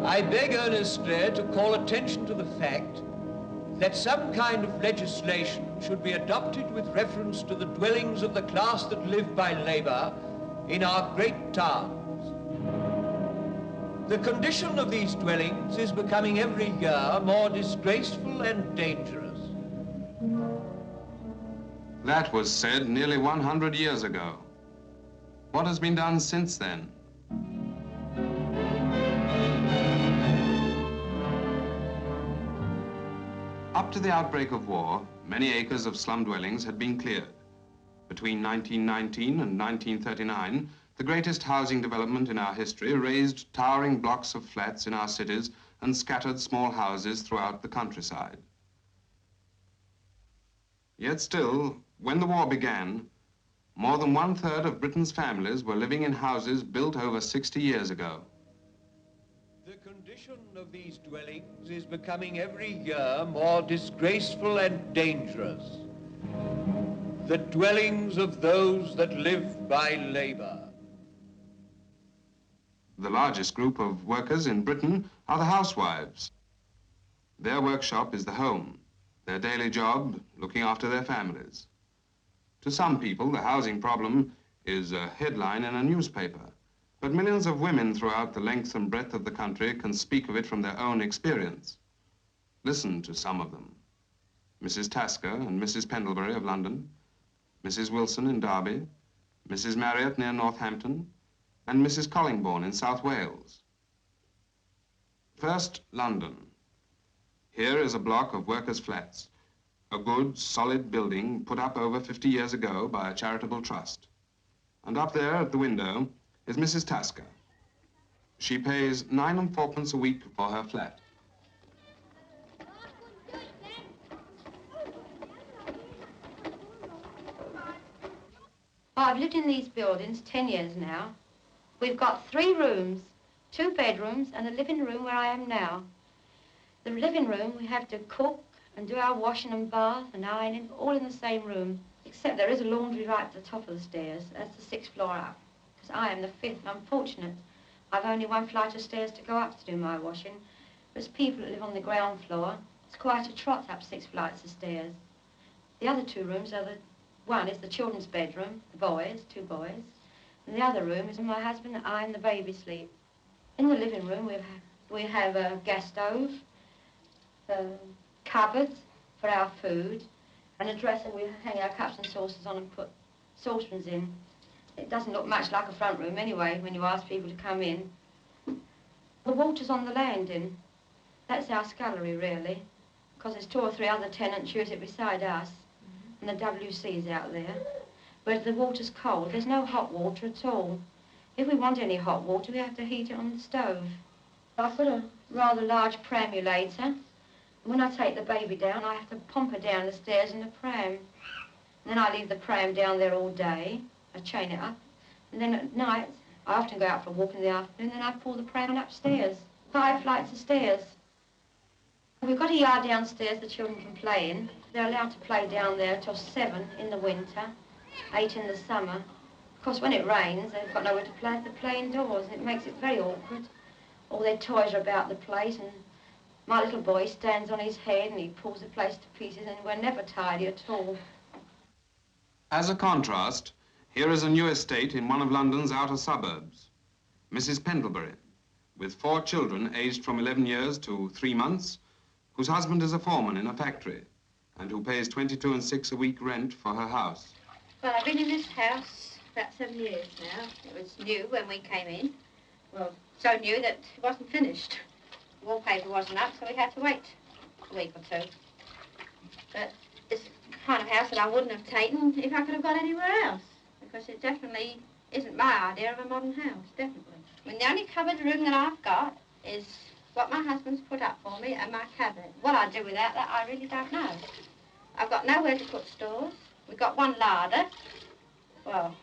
I beg earnestly to call attention to the fact that some kind of legislation should be adopted with reference to the dwellings of the class that live by labor in our great towns. The condition of these dwellings is becoming every year more disgraceful and dangerous. That was said nearly 100 years ago. What has been done since then? Up to the outbreak of war, many acres of slum dwellings had been cleared. Between 1919 and 1939, the greatest housing development in our history raised towering blocks of flats in our cities and scattered small houses throughout the countryside. Yet still, when the war began, more than 1/3 of Britain's families were living in houses built over 60 years ago. The condition of these dwellings is becoming every year more disgraceful and dangerous. The dwellings of those that live by labor. The largest group of workers in Britain are the housewives. Their workshop is the home, their daily job looking after their families. To some people, the housing problem is a headline in a newspaper, but millions of women throughout the length and breadth of the country can speak of it from their own experience. Listen to some of them. Mrs. Tasker and Mrs. Pendlebury of London, Mrs. Wilson in Derby, Mrs. Marriott near Northampton, and Mrs. Collingbourne in South Wales. First, London. Here is a block of workers' flats, a good, solid building put up over 50 years ago by a charitable trust. And up there at the window is Mrs. Tasker. She pays 9 and 4 a week for her flat. I've lived in these buildings 10 years now. We've got 3 rooms, 2 bedrooms and a living room where I am now. The living room, we have to cook and do our washing and bath and ironing, all in the same room, except there is a laundry right at the top of the stairs. That's the 6th floor up, because I am the 5th. I'm fortunate. I've only 1 flight of stairs to go up to do my washing. There's people that live on the ground floor. It's quite a trot up 6 flights of stairs. The other 2 rooms are one is the children's bedroom, the boys, 2 boys, and the other room is where my husband and I and the baby sleep. In the living room, we have a gas stove, cupboards for our food, and a dresser we hang our cups and saucers on and put saucepans in. It doesn't look much like a front room anyway when you ask people to come in. The water's on the landing. That's our scullery, really, because there's 2 or 3 other tenants use it beside us, and the WC's out there. But if the water's cold, there's no hot water at all. If we want any hot water, we have to heat it on the stove. I've got a rather large pramulator. When I take the baby down, I have to pump her down the stairs in the pram. And then I leave the pram down there all day. I chain it up. And then at night, I often go out for a walk in the afternoon, then I pull the pram upstairs. 5 flights of stairs. We've got a yard downstairs the children can play in. They're allowed to play down there till 7 in the winter, 8 in the summer. Of course, when it rains, they've got nowhere to play. They play indoors, and it makes it very awkward. All their toys are about the place, and my little boy stands on his head and he pulls the place to pieces, and we're never tidy at all. As a contrast, here is a new estate in one of London's outer suburbs. Mrs. Pendlebury, with 4 children aged from 11 years to 3 months, whose husband is a foreman in a factory, and who pays 22 and 6 a week rent for her house. Well, I've been in this house about 7 years now. It was new when we came in. Well, so new that it wasn't finished. The wallpaper wasn't up, so we had to wait a week or 2. But it's the kind of house that I wouldn't have taken if I could have got anywhere else, because it definitely isn't my idea of a modern house, definitely. I mean, the only covered room that I've got is what my husband's put up for me and my cabinet. What I do without that, I really don't know. I've got nowhere to put stores. We've got 1 larder. Well,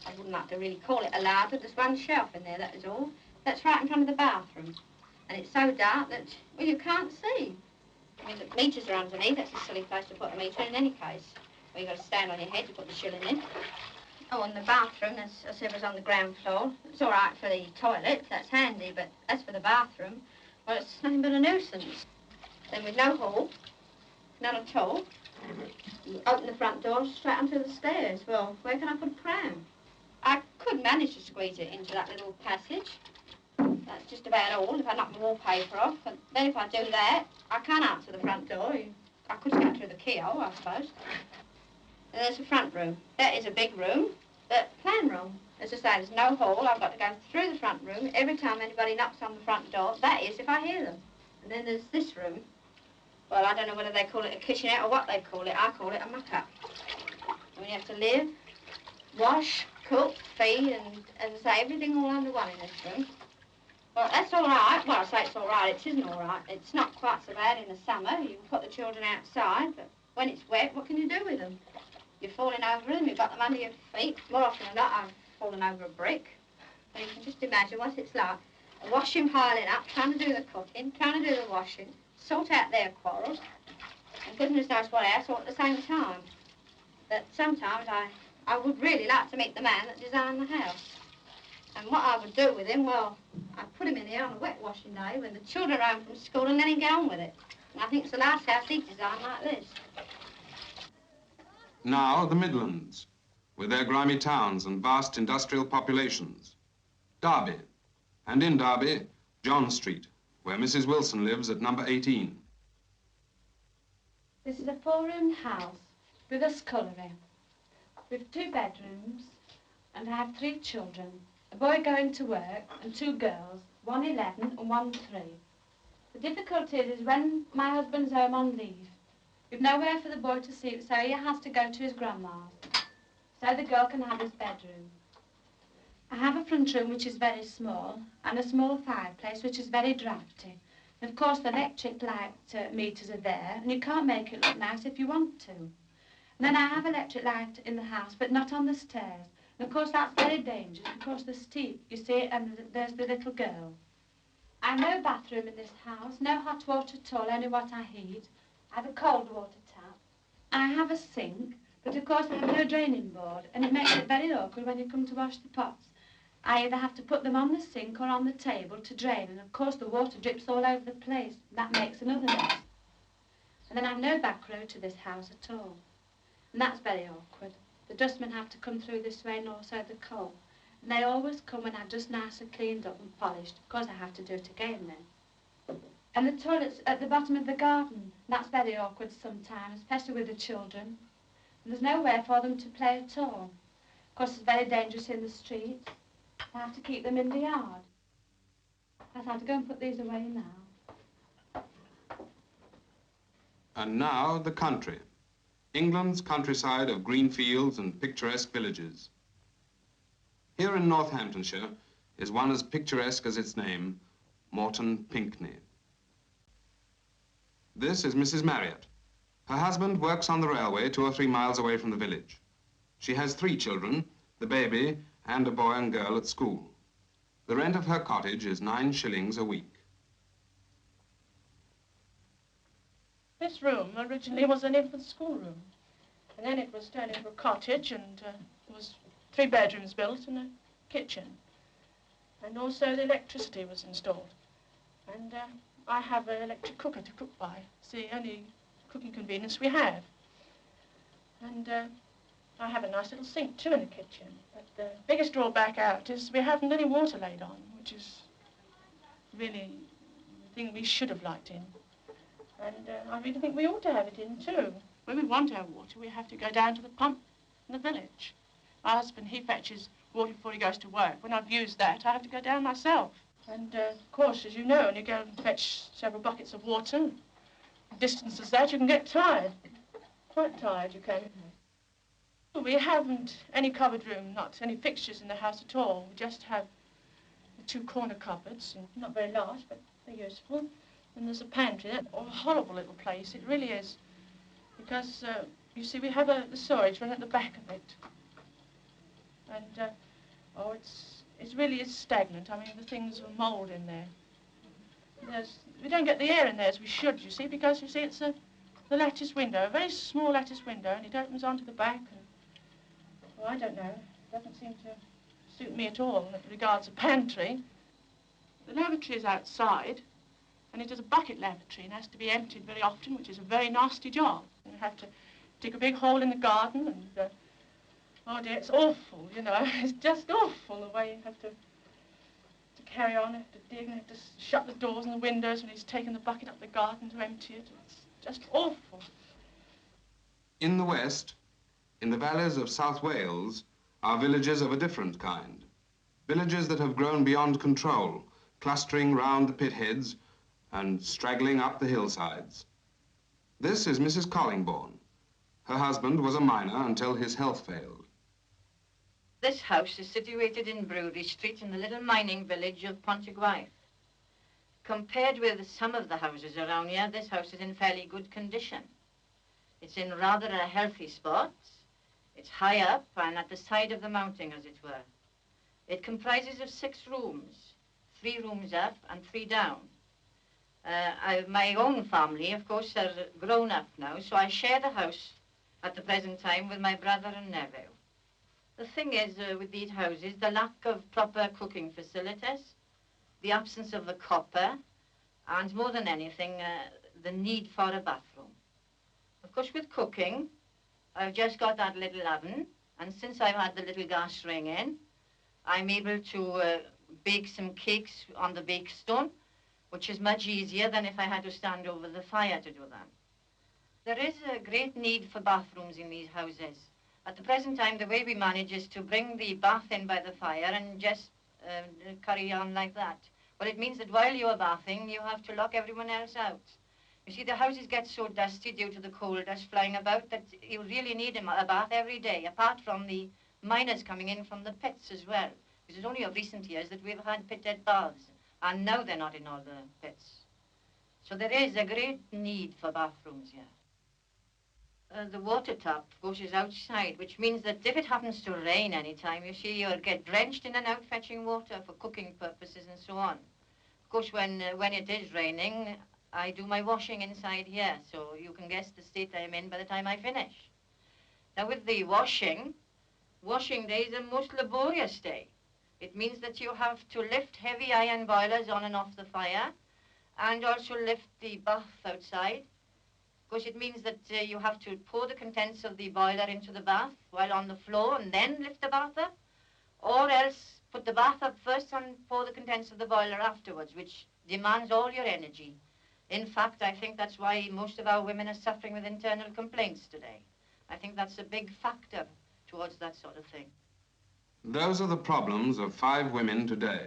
I wouldn't like to really call it a larder. There's 1 shelf in there, that is all. That's right in front of the bathroom. And it's so dark that, well, you can't see. I mean, the meters are underneath. That's a silly place to put a meter in any case. Well, you've got to stand on your head to put the shilling in. Oh, and the bathroom, as I said, was on the ground floor. It's all right for the toilet, that's handy, but as for the bathroom, well, it's nothing but a nuisance. Then with no hall, none at all. You open the front door straight onto the stairs. Well, where can I put a pram? I could manage to squeeze it into that little passage. That's just about all, if I knock the wallpaper off. And then if I do that, I can't answer the front door. I could get through the keyhole, I suppose. And there's the front room. That is a big room, but plan room. As I say, there's no hall. I've got to go through the front room every time anybody knocks on the front door. That is, if I hear them. And then there's this room. Well, I don't know whether they call it a kitchenette or what they call it. I call it a muck-up. I mean, you have to live, wash, cook, feed, and as I say, everything all under one in this room. Well, that's all right. Well, I say it's all right. It isn't all right. It's not quite so bad in the summer. You can put the children outside, but when it's wet, what can you do with them? You're falling over them, you've got them under your feet. More often than not, I've fallen over a brick. And you can just imagine what it's like. A washing piling up, trying to do the cooking, trying to do the washing, sort out their quarrels, and goodness knows what else all at the same time. But sometimes I would really like to meet the man that designed the house. And what I would do with him, well, I'd put him in here on a wet washing day when the children are home from school and then he'd get on with it. And I think it's the last house he designed like this. Now the Midlands, with their grimy towns and vast industrial populations. Derby, and in Derby, John Street, where Mrs. Wilson lives at number 18. This is a 4-roomed house with a scullery, with 2 bedrooms, and I have 3 children. A boy going to work and 2 girls, one 11 and one 3. The difficulty is when my husband's home on leave. We've nowhere for the boy to sleep, so he has to go to his grandma's, so the girl can have his bedroom. I have a front room which is very small, and a small fireplace which is very draughty. And of course the electric light meters are there, and you can't make it look nice if you want to. And then I have electric light in the house, but not on the stairs. And of course that's very dangerous because the steep, you see, and there's the little girl. I have no bathroom in this house, no hot water at all, only what I heat. I have a cold water tap. I have a sink, but of course I have no draining board, and it makes it very awkward when you come to wash the pots. I either have to put them on the sink or on the table to drain, and of course the water drips all over the place. And that makes another mess. And then I've no back road to this house at all. And that's very awkward. The dustmen have to come through this way and also the coal. And they always come when I've just nicely cleaned up and polished. Of course I have to do it again then. And the toilet's at the bottom of the garden. That's very awkward sometimes, especially with the children. And there's nowhere for them to play at all. Of course it's very dangerous in the street. I have to keep them in the yard. I have to go and put these away now. And now the country. England's countryside of green fields and picturesque villages. Here in Northamptonshire is one as picturesque as its name, Morton Pinkney. This is Mrs. Marriott. Her husband works on the railway 2 or 3 miles away from the village. She has 3 children, the baby, and a boy and girl at school. The rent of her cottage is 9 shillings a week. This room originally was an infant schoolroom, and then it was turned into a cottage, and there was 3 bedrooms built and a kitchen. And also the electricity was installed. And I have an electric cooker to cook by. It's the only cooking convenience we have. And I have a nice little sink too in the kitchen. But the biggest drawback out is we haven't any water laid on, which is really the thing we should have liked in. And I really think we ought to have it in too. When we want our water, we have to go down to the pump in the village. My husband, he fetches water before he goes to work. When I've used that, I have to go down myself. And of course, as you know, when you go and fetch several buckets of water, distances that, you can get tired. Quite tired, you can. We haven't any covered room, not any fixtures in the house at all. We just have the 2 corner cupboards, and not very large, but they're useful. And there's a pantry. That's a horrible little place, it really is. Because, you see, we have the storage right at the back of it. And, oh, it really is stagnant. I mean, the things are mould in there. We don't get the air in there as we should, you see, because, you see, it's the lattice window, a very small lattice window, and it opens onto the back. And, oh, I don't know. doesn't seem to suit me at all as regards a pantry. The lavatory is outside, and it is a bucket lavatory and has to be emptied very often, which is a very nasty job. You have to dig a big hole in the garden and, oh dear, it's awful, you know. It's just awful the way you have to carry on, have to dig, and have to shut the doors and the windows when he's taken the bucket up the garden to empty it. It's just awful. In the west, in the valleys of South Wales, are villages of a different kind. Villages that have grown beyond control, clustering round the pit heads and straggling up the hillsides. This is Mrs. Collingbourne. Her husband was a miner until his health failed. This house is situated in Brewery Street in the little mining village of Pontegwaith. Compared with some of the houses around here, this house is in fairly good condition. It's in rather a healthy spot. It's high up and at the side of the mountain, as it were. It comprises of 6 rooms, 3 rooms up and 3 down. My own family, of course, are grown up now, so I share the house at the present time with my brother and nephew. The thing is, with these houses, the lack of proper cooking facilities, the absence of the copper, and more than anything, the need for a bathroom. Of course, with cooking, I've just got that little oven, and since I've had the little gas ring in, I'm able to bake some cakes on the bake stone, which is much easier than if I had to stand over the fire to do them. There is a great need for bathrooms in these houses. At the present time, the way we manage is to bring the bath in by the fire and just carry on like that. Well, it means that while you're bathing, you have to lock everyone else out. You see, the houses get so dusty due to the coal dust flying about that you really need a bath every day, apart from the miners coming in from the pits as well. Because it's only of recent years that we've had pitted baths, and now they're not in all the pits. So there is a great need for bathrooms here. The water tap, of course, is outside, which means that if it happens to rain any time, you see, you'll get drenched in and out fetching water for cooking purposes and so on. Of course, when it is raining, I do my washing inside here, so you can guess the state I'm in by the time I finish. Now, with the washing day is a most laborious day. It means that you have to lift heavy iron boilers on and off the fire, and also lift the bath outside. Of course, it means that you have to pour the contents of the boiler into the bath while on the floor and then lift the bath up, or else put the bath up first and pour the contents of the boiler afterwards, which demands all your energy. In fact, I think that's why most of our women are suffering with internal complaints today. I think that's a big factor towards that sort of thing. Those are the problems of 5 women today.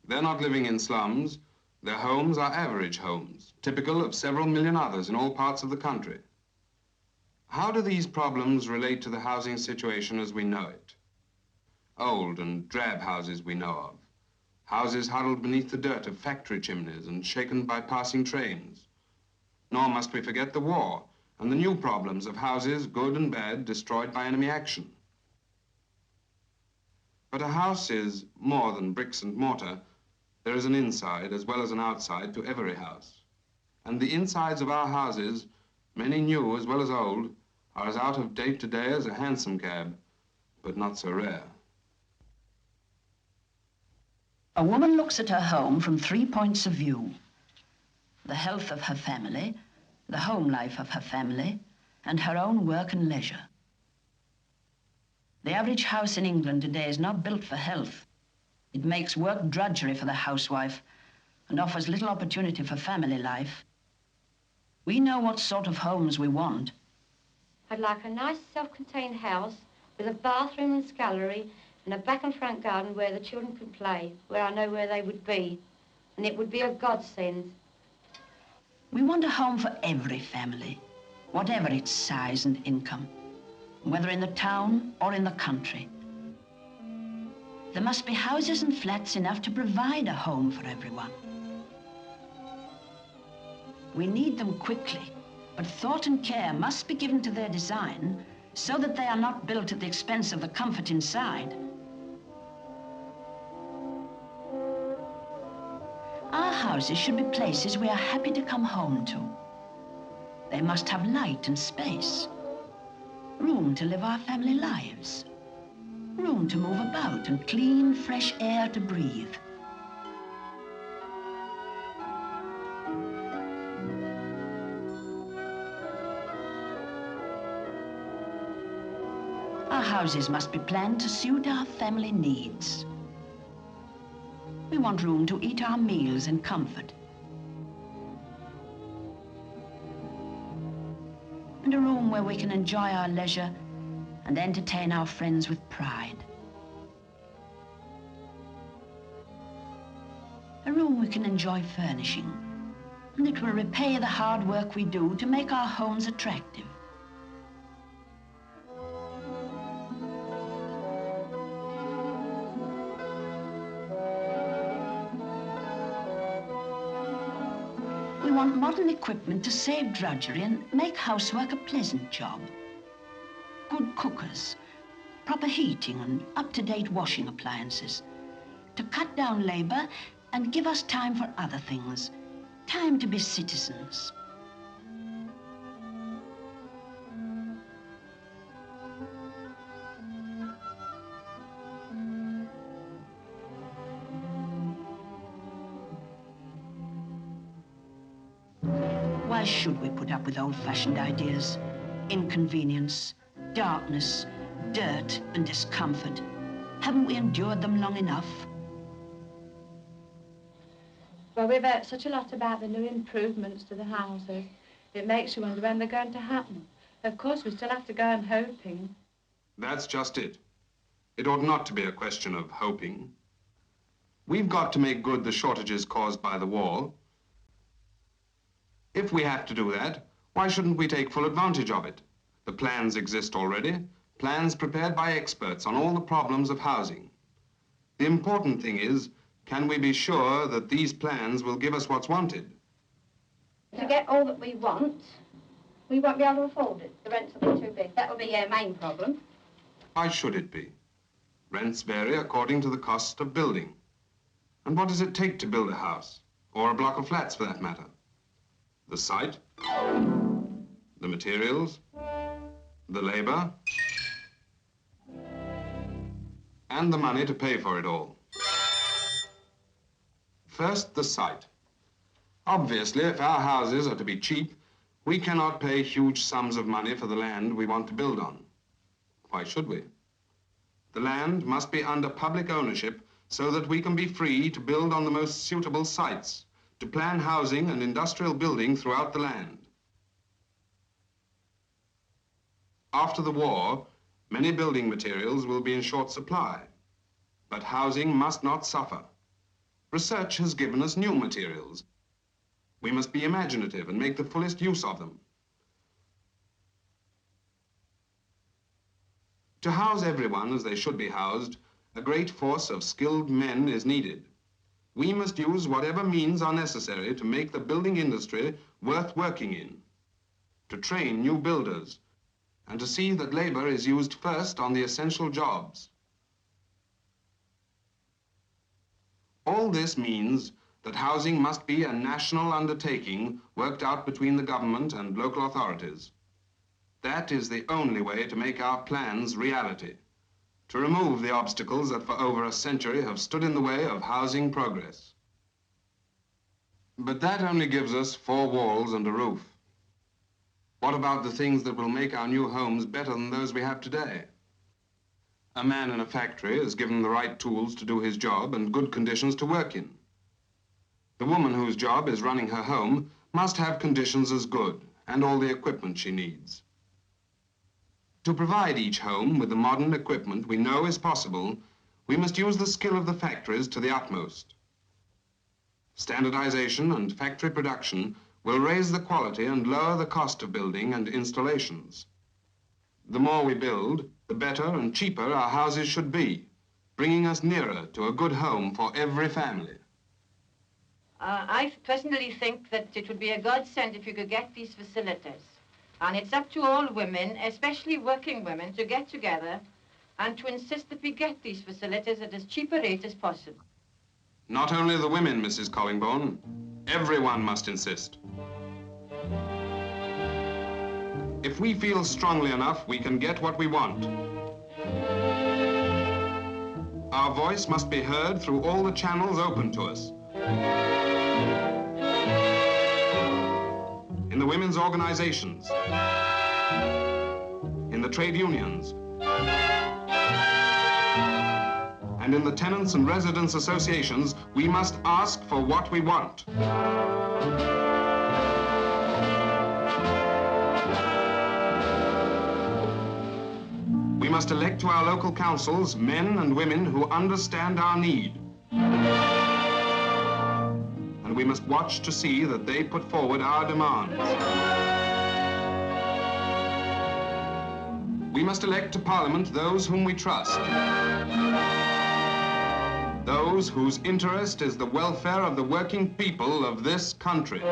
They're not living in slums. Their homes are average homes, typical of several million others in all parts of the country. How do these problems relate to the housing situation as we know it? Old and drab houses we know of. Houses huddled beneath the dirt of factory chimneys and shaken by passing trains. Nor must we forget the war and the new problems of houses, good and bad, destroyed by enemy action. But a house is more than bricks and mortar. There is an inside as well as an outside to every house. And the insides of our houses, many new as well as old, are as out of date today as a hansom cab, but not so rare. A woman looks at her home from 3 points of view: the health of her family, the home life of her family, and her own work and leisure. The average house in England today is not built for health. It makes work drudgery for the housewife and offers little opportunity for family life. We know what sort of homes we want. I'd like a nice self-contained house with a bathroom and scullery and a back and front garden where the children could play, where I know where they would be, and it would be a godsend. We want a home for every family, whatever its size and income, whether in the town or in the country. There must be houses and flats enough to provide a home for everyone. We need them quickly, but thought and care must be given to their design so that they are not built at the expense of the comfort inside. Our houses should be places we are happy to come home to. They must have light and space, room to live our family lives, room to move about and clean, fresh air to breathe. Our houses must be planned to suit our family needs. We want room to eat our meals in comfort. And a room where we can enjoy our leisure and entertain our friends with pride. A room we can enjoy furnishing, and it will repay the hard work we do to make our homes attractive. We want modern equipment to save drudgery and make housework a pleasant job. Good cookers, proper heating and up-to-date washing appliances to cut down labor and give us time for other things, time to be citizens. Why should we put up with old-fashioned ideas, inconvenience, darkness, dirt and discomfort? Haven't we endured them long enough? Well, we've heard such a lot about the new improvements to the houses. It makes you wonder when they're going to happen. Of course, we still have to go on hoping. That's just it. It ought not to be a question of hoping. We've got to make good the shortages caused by the war. If we have to do that, why shouldn't we take full advantage of it? The plans exist already, plans prepared by experts on all the problems of housing. The important thing is, can we be sure that these plans will give us what's wanted? To get all that we want, we won't be able to afford it. The rents will be too big. That will be our main problem. Why should it be? Rents vary according to the cost of building. And what does it take to build a house, or a block of flats for that matter? The site, the materials, the labor, and the money to pay for it all. First, the site. Obviously, if our houses are to be cheap, we cannot pay huge sums of money for the land we want to build on. Why should we? The land must be under public ownership so that we can be free to build on the most suitable sites, to plan housing and industrial building throughout the land. After the war, many building materials will be in short supply, but housing must not suffer. Research has given us new materials. We must be imaginative and make the fullest use of them. To house everyone as they should be housed, a great force of skilled men is needed. We must use whatever means are necessary to make the building industry worth working in, to train new builders, and to see that labor is used first on the essential jobs. All this means that housing must be a national undertaking worked out between the government and local authorities. That is the only way to make our plans reality, to remove the obstacles that for over a century have stood in the way of housing progress. But that only gives us 4 walls and a roof. What about the things that will make our new homes better than those we have today? A man in a factory is given the right tools to do his job and good conditions to work in. The woman whose job is running her home must have conditions as good and all the equipment she needs. To provide each home with the modern equipment we know is possible, we must use the skill of the factories to the utmost. Standardization and factory production will raise the quality and lower the cost of building and installations. The more we build, the better and cheaper our houses should be, bringing us nearer to a good home for every family. I personally think that it would be a godsend if you could get these facilities. And it's up to all women, especially working women, to get together and to insist that we get these facilities at as cheap a rate as possible. Not only the women, Mrs. Collingbourne. Everyone must insist. If we feel strongly enough, we can get what we want. Our voice must be heard through all the channels open to us. In the women's organizations, in the trade unions, and in the tenants and residents associations, we must ask for what we want. We must elect to our local councils men and women who understand our need. And we must watch to see that they put forward our demands. We must elect to Parliament those whom we trust. Those whose interest is the welfare of the working people of this country.